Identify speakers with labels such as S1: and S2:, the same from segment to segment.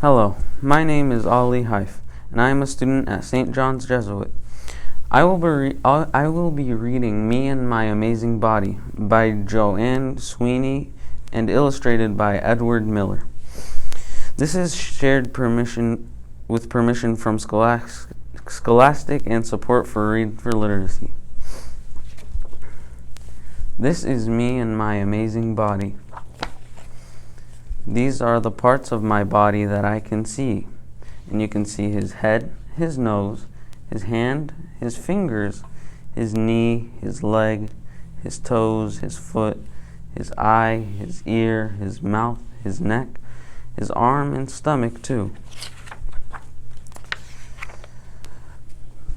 S1: Hello, my name is Ali Haif, and I am a student at St. John's Jesuit. I will be reading Me and My Amazing Body by Joan Sweeney and illustrated by Edward Miller. This is shared with permission from Scholastic and support for Read for Literacy. This is me and my amazing body. These are the parts of my body that I can see. And you can see his head, his nose, his hand, his fingers, his knee, his leg, his toes, his foot, his eye, his ear, his mouth, his neck, his arm, and stomach too.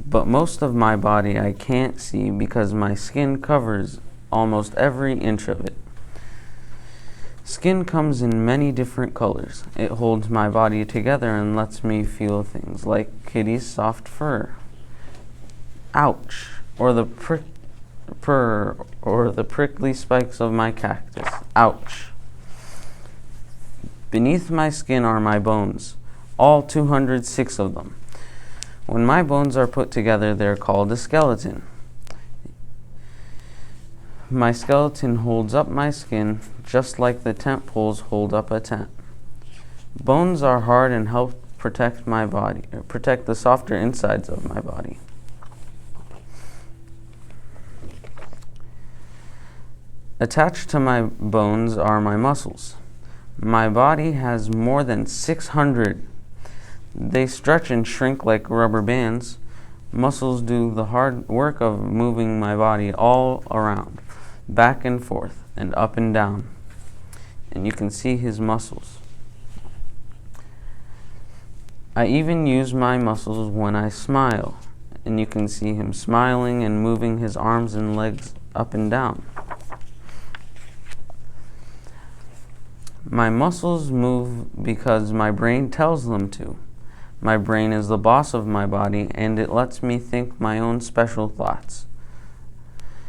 S1: But most of my body I can't see because my skin covers almost every inch of it. Skin comes in many different colors. It holds my body together and lets me feel things like kitty's soft fur, ouch, or the prickly spikes of my cactus, ouch. Beneath my skin are my bones, all 206 of them. When my bones are put together, they're called a skeleton. My skeleton holds up my skin just like the tent poles hold up a tent. Bones are hard and help protect my body, or protect the softer insides of my body. Attached to my bones are my muscles. My body has more than 600. They stretch and shrink like rubber bands. Muscles do the hard work of moving my body all around, back and forth, and up and down. And you can see his muscles. I even use my muscles when I smile, and you can see him smiling and moving his arms and legs up and down. My muscles move because my brain tells them to. My brain is the boss of my body, and it lets me think my own special thoughts.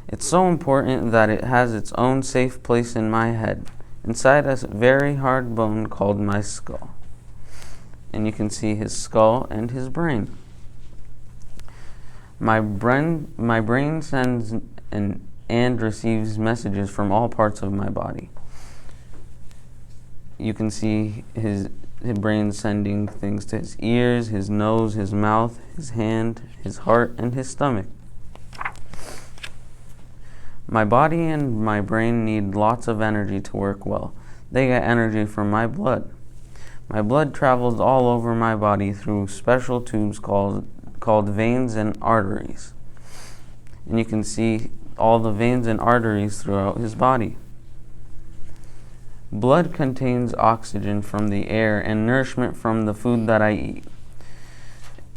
S1: It's so important that it has its own safe place in my head, inside a very hard bone called my skull. And you can see his skull and his brain. My brain sends and receives messages from all parts of my body. You can see his brain sending things to his ears, his nose, his mouth, his hand, his heart, and his stomach. My body and my brain need lots of energy to work well. They get energy from my blood. My blood travels all over my body through special tubes called veins and arteries. And you can see all the veins and arteries throughout his body. Blood contains oxygen from the air and nourishment from the food that I eat.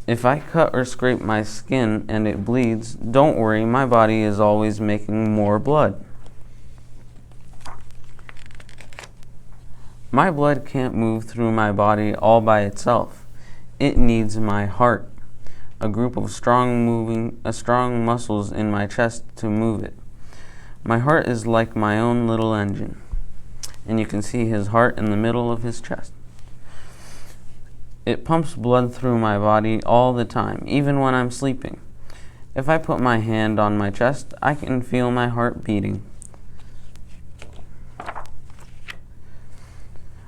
S1: If I cut or scrape my skin and it bleeds, don't worry, my body is always making more blood. My blood can't move through my body all by itself. It needs my heart, a group of strong muscles in my chest to move it. My heart is like my own little engine, and you can see his heart in the middle of his chest. It pumps blood through my body all the time, even when I'm sleeping. If I put my hand on my chest, I can feel my heart beating.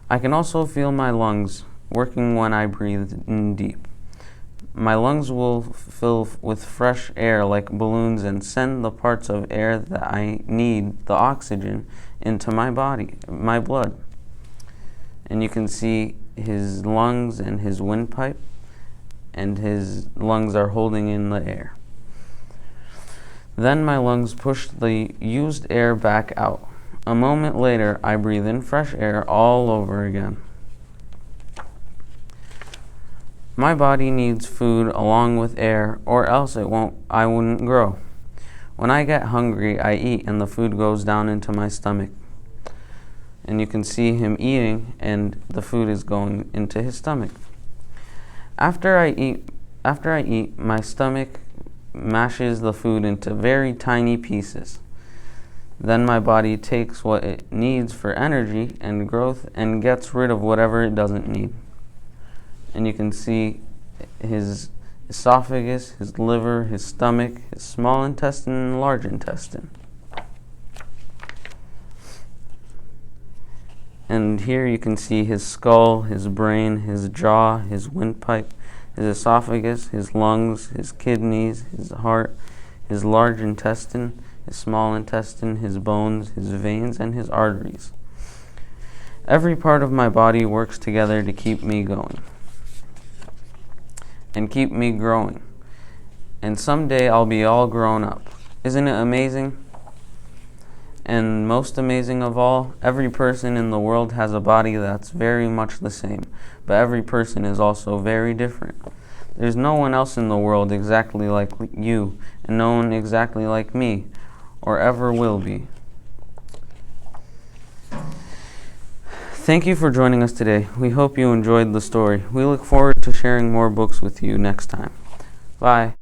S1: I can also feel my lungs working when I breathe in deep. My lungs will fill with fresh air like balloons and send the parts of air that I need, the oxygen, into my body, my blood. And you can see his lungs and his windpipe, and his lungs are holding in the air. Then my lungs push the used air back out. A moment later, I breathe in fresh air all over again. My body needs food along with air, or else I wouldn't grow. When I get hungry, I eat, and the food goes down into my stomach. And you can see him eating, and the food is going into his stomach. After I eat, my stomach mashes the food into very tiny pieces. Then my body takes what it needs for energy and growth and gets rid of whatever it doesn't need. And you can see his esophagus, his liver, his stomach, his small intestine, and large intestine. And here you can see his skull, his brain, his jaw, his windpipe, his esophagus, his lungs, his kidneys, his heart, his large intestine, his small intestine, his bones, his veins, and his arteries. Every part of my body works together to keep me going and keep me growing. And someday I'll be all grown up. Isn't it amazing? And most amazing of all, every person in the world has a body that's very much the same, but every person is also very different. There's no one else in the world exactly like you, and no one exactly like me, or ever will be. Thank you for joining us today. We hope you enjoyed the story. We look forward to sharing more books with you next time. Bye.